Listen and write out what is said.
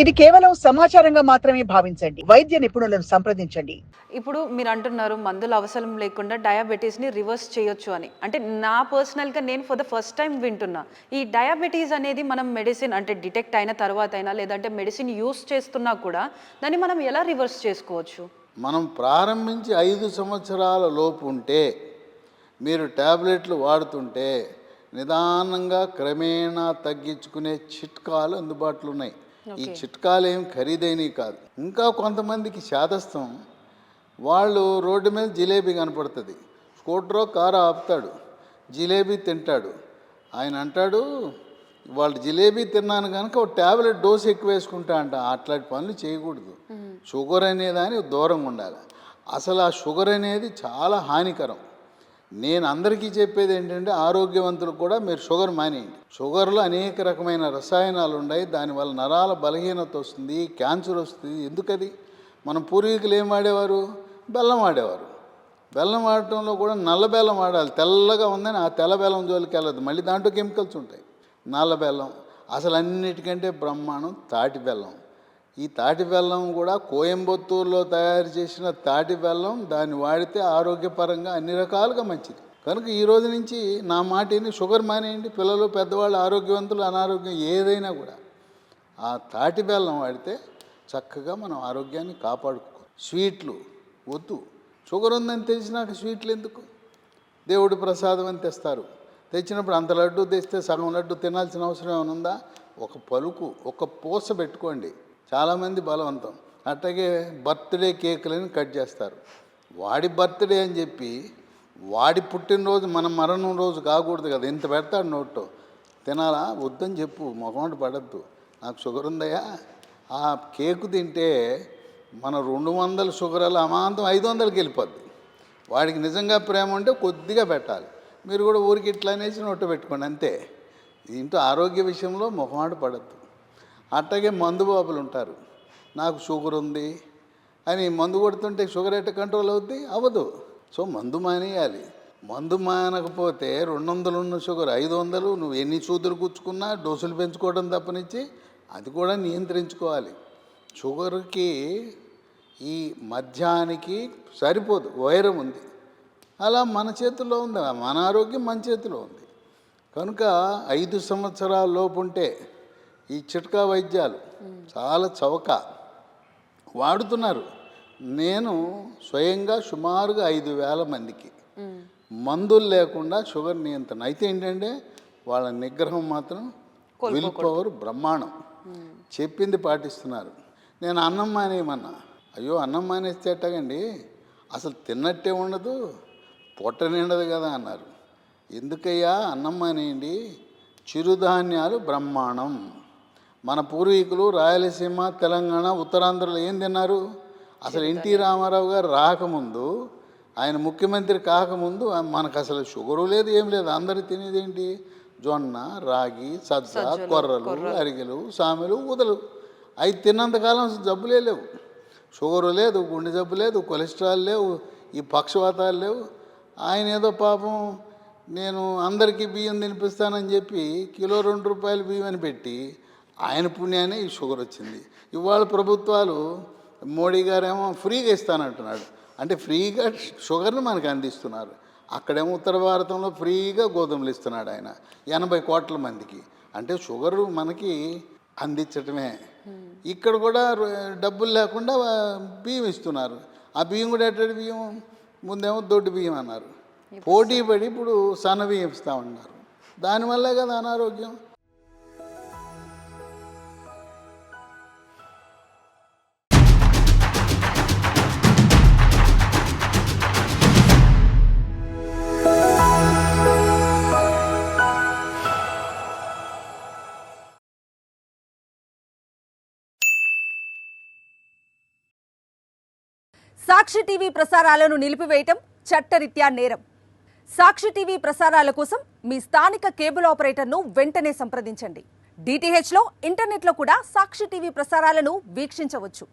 ఇది కేవలం సమాచారంగా మాత్రమే భావించండి. వైద్య నిపుణులను సంప్రదించండి. ఇప్పుడు మీరు అంటున్నారు మందులు అవసరం లేకుండా డయాబెటీస్ని రివర్స్ చేయొచ్చు అని. అంటే నా పర్సనల్గా నేను ఫర్ ద ఫస్ట్ టైం వింటున్నా. ఈ డయాబెటీస్ అనేది మనం మెడిసిన్ అంటే డిటెక్ట్ అయిన తర్వాత అయినా లేదంటే మెడిసిన్ యూస్ చేస్తున్నా కూడా దాన్ని మనం ఎలా రివర్స్ చేసుకోవచ్చు? మనం ప్రారంభించి 5 సంవత్సరాల లోపు ఉంటే మీరు ట్యాబ్లెట్లు వాడుతుంటే నిదానంగా క్రమేణా తగ్గించుకునే చిట్కాలు అందుబాటులో ఉన్నాయి. ఈ చిట్కాలు ఏం ఖరీదైనవి కాదు. ఇంకా కొంతమందికి శాదస్తం, వాళ్ళు రోడ్డు మీద జిలేబీ కనపడుతుంది, స్కూటరో కారు ఆపుతాడు, జిలేబీ తింటాడు. ఆయన అంటాడు వాళ్ళు జిలేబీ తిన్నాను కనుక ఒక ట్యాబ్లెట్ డోసు ఎక్కువ వేసుకుంటా అంట. అట్లాంటి పనులు చేయకూడదు. షుగర్ అనేదానికి దూరంగా ఉండాలి. అసలు ఆ షుగర్ అనేది చాలా హానికరం. నేను అందరికీ చెప్పేది ఏంటంటే ఆరోగ్యవంతులకు కూడా మీరు షుగర్ మానేయండి. షుగర్లో అనేక రకమైన రసాయనాలు ఉన్నాయి. దానివల్ల నరాల బలహీనత వస్తుంది, క్యాన్సర్ వస్తుంది. ఎందుకది? మనం పూర్వీకులు ఏం వాడేవారు? బెల్లం వాడేవారు. బెల్లం వాడటంలో కూడా నల్ల బెల్లం వాడాలి. తెల్లగా ఉందని ఆ తెల్ల బెల్లం జోలికి వెళ్ళదు, మళ్ళీ దాంట్లో కెమికల్స్ ఉంటాయి. నల్ల బెల్లం అసలు అన్నిటికంటే బ్రహ్మాండం తాటి బెల్లం. ఈ తాటి బెల్లం కూడా కోయంబత్తూరులో తయారు చేసిన తాటి బెల్లం, దాన్ని వాడితే ఆరోగ్యపరంగా అన్ని రకాలుగా మంచిది. కనుక ఈ రోజు నుంచి నా మాటిని షుగర్ మానేయండి. పిల్లలు పెద్దవాళ్ళు ఆరోగ్యవంతులు అనారోగ్యం ఏదైనా కూడా ఆ తాటి బెల్లం వాడితే చక్కగా మనం ఆరోగ్యాన్ని కాపాడుకో. స్వీట్లు వద్దు. షుగర్ ఉందని తెలిసినాక స్వీట్లు ఎందుకు? దేవుడి ప్రసాదం అని తెస్తారు. తెచ్చినప్పుడు అంత లడ్డు తెస్తే సగం లడ్డు తినాల్సిన అవసరం ఏమైనా ఉందా? ఒక పలుకు, ఒక పూస పెట్టుకోండి. చాలామంది బలవంతం. అట్లాగే బర్త్డే కేకులని కట్ చేస్తారు. వాడి బర్త్డే అని చెప్పి వాడి పుట్టినరోజు మన మరణం రోజు కాకూడదు కదా. ఇంత పెడతాడు నోట్లో, తినాలా? వద్దని చెప్పు, మొహమాట పడద్దు. నాకు షుగర్ ఉందయ్యా. ఆ కేకు తింటే మన 200 షుగర్లు అమాంతం 500కి వెళ్ళిపోద్ది. వాడికి నిజంగా ప్రేమ ఉంటే కొద్దిగా పెట్టాలి. మీరు కూడా ఊరికి ఇట్లా అనేసి నోట్లో పెట్టుకోండి అంతే. దీంట్లో ఆరోగ్య విషయంలో మొహమాట పడద్దు. అట్లాగే మందు బాబులు ఉంటారు. నాకు షుగర్ ఉంది అని మందు కొడుతుంటే షుగర్ ఎట్ట కంట్రోల్ అవుద్ది? అవ్వదు. సో మందు మానేయాలి. మందు మానకపోతే 200 ఉన్న షుగర్ 500, నువ్వు ఎన్ని సూదులు గుచ్చుకున్నా డోసులు పెంచుకోవడం తప్పనిచ్చి అది కూడా నియంత్రించుకోవాలి. షుగర్కి ఈ మద్యానికి సరిపోదు, వైరం ఉంది. అలా మన చేతుల్లో ఉంది, మన ఆరోగ్యం మన చేతిలో ఉంది. కనుక 5 సంవత్సరాల లోపు ఉంటే ఈ చిట్కా వైద్యాలు చాలా చవక వాడుతున్నారు. నేను స్వయంగా సుమారుగా 5,000 మందికి మందులు లేకుండా షుగర్ నియంత్రణ. అయితే ఏంటంటే వాళ్ళ నిగ్రహం మాత్రం విల్ పవర్ బ్రహ్మాండం. చెప్పింది పాటిస్తున్నారు. నేను అన్నం మానేయమన్నా. అయ్యో అన్నం మానేస్తే ఎట్టగండి, అసలు తిన్నట్టే ఉండదు, పొట్ట నిండదు కదా అన్నారు. ఎందుకయ్యా అన్నం మానేయండి, చిరుధాన్యాలు బ్రహ్మాండం. మన పూర్వీకులు రాయలసీమ, తెలంగాణ, ఉత్తరాంధ్రలో ఏం తిన్నారు? అసలు ఎన్టీ రామారావు గారు రాకముందు, ఆయన ముఖ్యమంత్రి కాకముందు మనకు అసలు షుగరు లేదు, ఏం లేదు. అందరూ తినేది ఏంటి? జొన్న, రాగి, సజ్జ, కొర్రలు, అరిగెలు, సామెలు, ఊదలు. అవి తిన్నంతకాలం జబ్బులే లేవు. షుగరు లేదు, గుండె జబ్బు లేదు, కొలెస్ట్రాల్ లేవు, ఈ పక్షవాతాలు లేవు. ఆయన ఏదో పాపం నేను అందరికీ బియ్యం తినిపిస్తానని చెప్పి కిలో 2 రూపాయలు బియ్యం అని పెట్టి ఆయన పుణ్యాన్ని ఈ షుగర్ వచ్చింది. ఇవాళ ప్రభుత్వాలు, మోడీ గారేమో ఫ్రీగా ఇస్తానంటున్నాడు. అంటే ఫ్రీగా షుగర్ని మనకు అందిస్తున్నారు. అక్కడేమో ఉత్తర భారతంలో ఫ్రీగా గోధుమలు ఇస్తున్నాడు ఆయన 80 కోట్ల మందికి. అంటే షుగరు మనకి అందించటమే. ఇక్కడ కూడా డబ్బులు లేకుండా బియ్యం ఇస్తున్నారు. ఆ బియ్యం కూడా ఎట్టడి బియ్యం? ముందేమో దొడ్డు బియ్యం అన్నారు, పోటీ పడి ఇప్పుడు సన్న బియ్యం ఇస్తామన్నారు. దానివల్లే కదా అనారోగ్యం. సాక్షి టీవీ ప్రసారాలను నిలిపివేయటం చట్టరీత్యా నేరం. సాక్షి టీవీ ప్రసారాల కోసం మీ స్థానిక కేబుల్ ఆపరేటర్ను వెంటనే సంప్రదించండి. DTHలో, ఇంటర్నెట్లో కూడా సాక్షి టీవీ ప్రసారాలను వీక్షించవచ్చు.